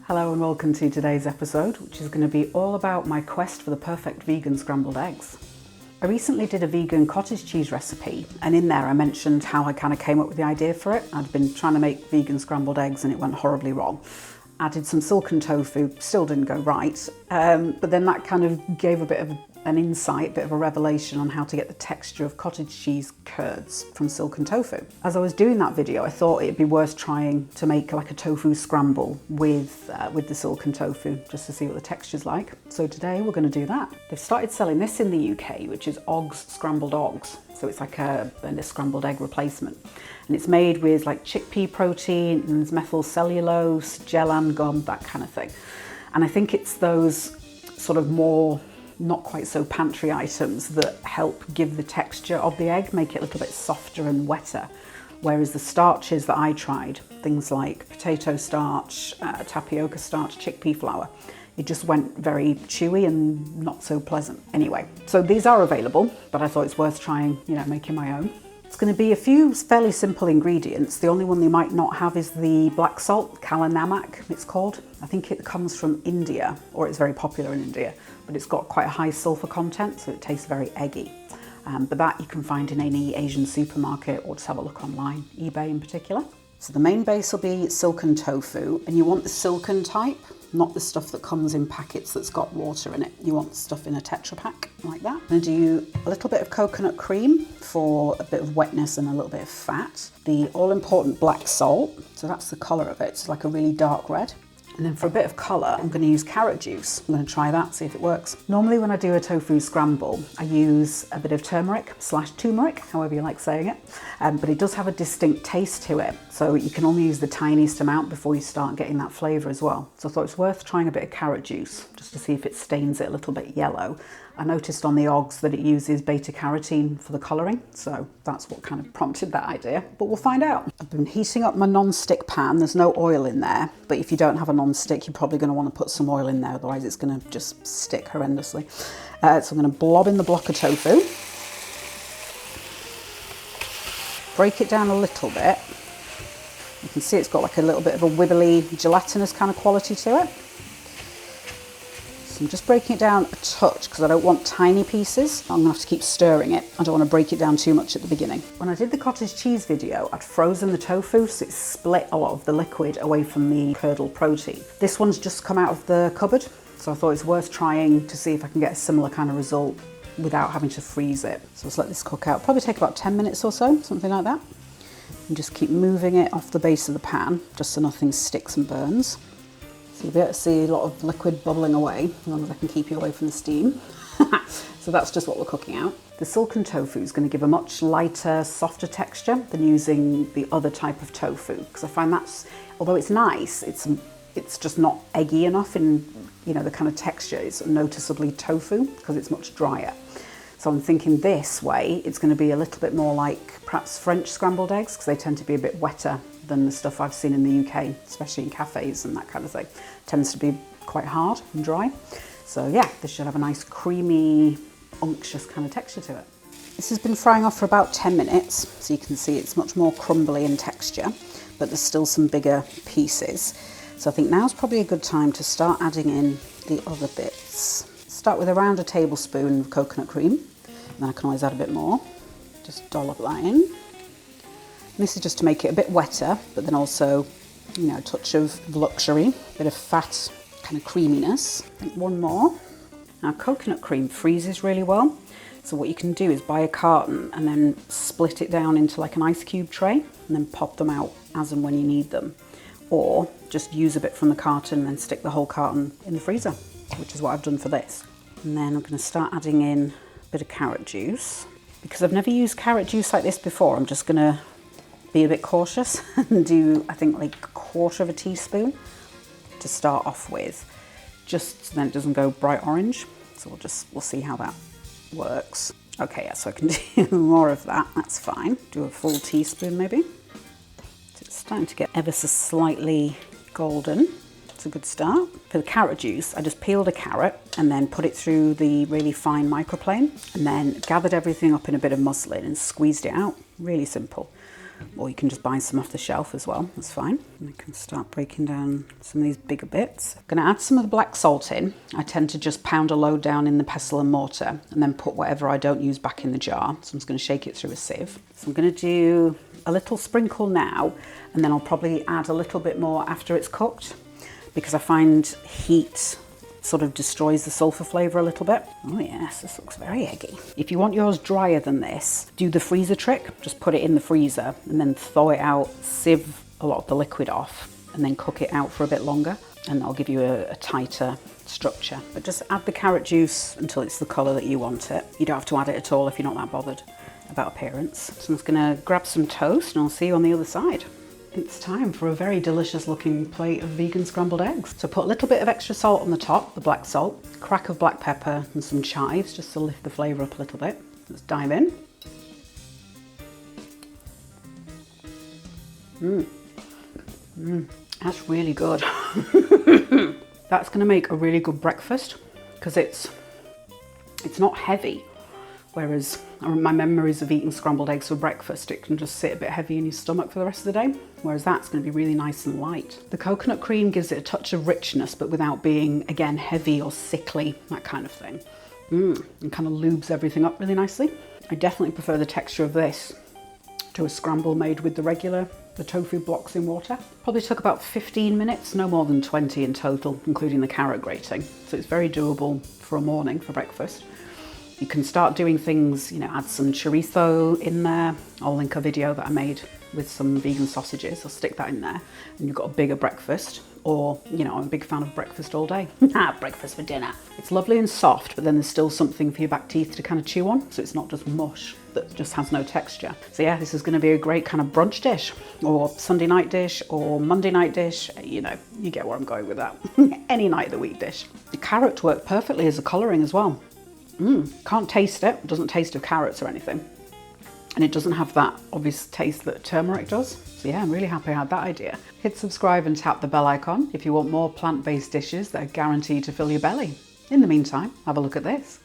Hello and welcome to today's episode, which is going to be all about my quest for the perfect vegan scrambled eggs. I recently did a vegan cottage cheese recipe, and in there I mentioned how I kind of came up with the idea for it. I'd been trying to make vegan scrambled eggs and it went horribly wrong. Added some silken tofu, still didn't go right, but then that kind of gave a bit of an insight, a bit of a revelation on how to get the texture of cottage cheese curds from silken tofu. As I was doing that video, I thought it'd be worth trying to make like a tofu scramble with the silken tofu, just to see what the texture's like. So today we're going to do that. They've started selling this in the UK, which is Oggs Scrambled Oggs. So it's like a scrambled egg replacement. And it's made with like chickpea protein and methyl cellulose, gellan gum, that kind of thing. And I think it's those sort of more not quite so pantry items that help give the texture of the egg, make it a little bit softer and wetter. Whereas the starches that I tried, things like potato starch, tapioca starch, chickpea flour, it just went very chewy and not so pleasant. Anyway, so these are available, but I thought it's worth trying, making my own. It's going to be a few fairly simple ingredients. The only one they might not have is the black salt, Kala Namak it's called. I think it comes from India, or it's very popular in India, but it's got quite a high sulfur content, so it tastes very eggy. But that you can find in any Asian supermarket, or just have a look online, eBay in particular. So the main base will be silken tofu, and you want the silken type, not the stuff that comes in packets that's got water in it. You want stuff in a Tetra Pak like that. I'm going to do a little bit of coconut cream for a bit of wetness and a little bit of fat. The all-important black salt, so that's the colour of it. It's like a really dark red. And then for a bit of colour, I'm going to use carrot juice. I'm going to try that, see if it works. Normally when I do a tofu scramble, I use a bit of turmeric/turmeric, however you like saying it. But it does have a distinct taste to it. So you can only use the tiniest amount before you start getting that flavour as well. So I thought it's worth trying a bit of carrot juice, just to see if it stains it a little bit yellow. I noticed on the Oggs that it uses beta carotene for the colouring, so that's what kind of prompted that idea, but we'll find out. I've been heating up my non-stick pan. There's no oil in there, but if you don't have a non-stick, you're probably going to want to put some oil in there, otherwise it's going to just stick horrendously. So I'm going to blob in the block of tofu, break it down a little bit. You can see it's got like a little bit of a wibbly, gelatinous kind of quality to it. So I'm just breaking it down a touch because I don't want tiny pieces. I'm going to have to keep stirring it. I don't want to break it down too much at the beginning. When I did the cottage cheese video, I'd frozen the tofu, so it split a lot of the liquid away from the curdled protein. This one's just come out of the cupboard, so I thought it's worth trying to see if I can get a similar kind of result without having to freeze it. So let's let this cook out. Probably take about 10 minutes or so, something like that. And just keep moving it off the base of the pan, just so nothing sticks and burns. So you'll be able to see a lot of liquid bubbling away, as long as I can keep you away from the steam. So that's just what we're cooking out. The silken tofu is going to give a much lighter, softer texture than using the other type of tofu, because I find that's, although it's nice, it's just not eggy enough in, the kind of texture. It's noticeably tofu because it's much drier. So I'm thinking this way, it's going to be a little bit more like perhaps French scrambled eggs, because they tend to be a bit wetter than the stuff I've seen in the UK, especially in cafes and that kind of thing. It tends to be quite hard and dry. So yeah, this should have a nice creamy, unctuous kind of texture to it. This has been frying off for about 10 minutes, so you can see it's much more crumbly in texture, but there's still some bigger pieces. So I think now's probably a good time to start adding in the other bits. Start with around a tablespoon of coconut cream, and then I can always add a bit more. Just dollop that in. And this is just to make it a bit wetter, but then also, a touch of luxury, a bit of fat, kind of creaminess. I think one more. Now coconut cream freezes really well, so what you can do is buy a carton and then split it down into like an ice cube tray, and then pop them out as and when you need them. Or just use a bit from the carton and then stick the whole carton in the freezer, which is what I've done for this. And then I'm going to start adding in a bit of carrot juice. Because I've never used carrot juice like this before, I'm just going to be a bit cautious and do, I think, like a quarter of a teaspoon to start off with, just so then it doesn't go bright orange. So we'll see how that works. Okay, yeah, so I can do more of that, that's fine. Do a full teaspoon maybe. So it's starting to get ever so slightly golden. It's a good start. For the carrot juice, I just peeled a carrot and then put it through the really fine microplane, and then gathered everything up in a bit of muslin and squeezed it out. Really simple. or you can just buy some off the shelf as well, that's fine. And I can start breaking down some of these bigger bits. I'm gonna add some of the black salt in. I tend to just pound a load down in the pestle and mortar and then put whatever I don't use back in the jar. So I'm just gonna shake it through a sieve. So I'm gonna do a little sprinkle now, and then I'll probably add a little bit more after it's cooked, because I find heat sort of destroys the sulfur flavour a little bit. Oh yes, this looks very eggy. If you want yours drier than this, do the freezer trick. Just put it in the freezer and then thaw it out, sieve a lot of the liquid off, and then cook it out for a bit longer, and that'll give you a tighter structure. But just add the carrot juice until it's the colour that you want it. You don't have to add it at all if you're not that bothered about appearance. So I'm just gonna grab some toast and I'll see you on the other side. It's time for a very delicious looking plate of vegan scrambled eggs. So put a little bit of extra salt on the top, the black salt, a crack of black pepper and some chives just to lift the flavour up a little bit. Let's dive in. That's really good. That's gonna make a really good breakfast because it's not heavy. Whereas my memories of eating scrambled eggs for breakfast, it can just sit a bit heavy in your stomach for the rest of the day. Whereas that's going to be really nice and light. The coconut cream gives it a touch of richness, but without being, again, heavy or sickly, that kind of thing. And kind of lubes everything up really nicely. I definitely prefer the texture of this to a scramble made with the tofu blocks in water. Probably took about 15 minutes, no more than 20 in total, including the carrot grating. So it's very doable for a morning, for breakfast. You can start doing things, you know, add some chorizo in there. I'll link a video that I made with some vegan sausages. I'll stick that in there and you've got a bigger breakfast. Or, you know, I'm a big fan of breakfast all day. Breakfast for dinner. It's lovely and soft, but then there's still something for your back teeth to kind of chew on. So it's not just mush that just has no texture. So yeah, this is going to be a great kind of brunch dish or Sunday night dish or Monday night dish. You know, you get where I'm going with that. Any night of the week dish. The carrot worked perfectly as a colouring as well. Can't taste it. It doesn't taste of carrots or anything. And it doesn't have that obvious taste that turmeric does. So yeah, I'm really happy I had that idea. Hit subscribe and tap the bell icon if you want more plant-based dishes that are guaranteed to fill your belly. In the meantime, have a look at this.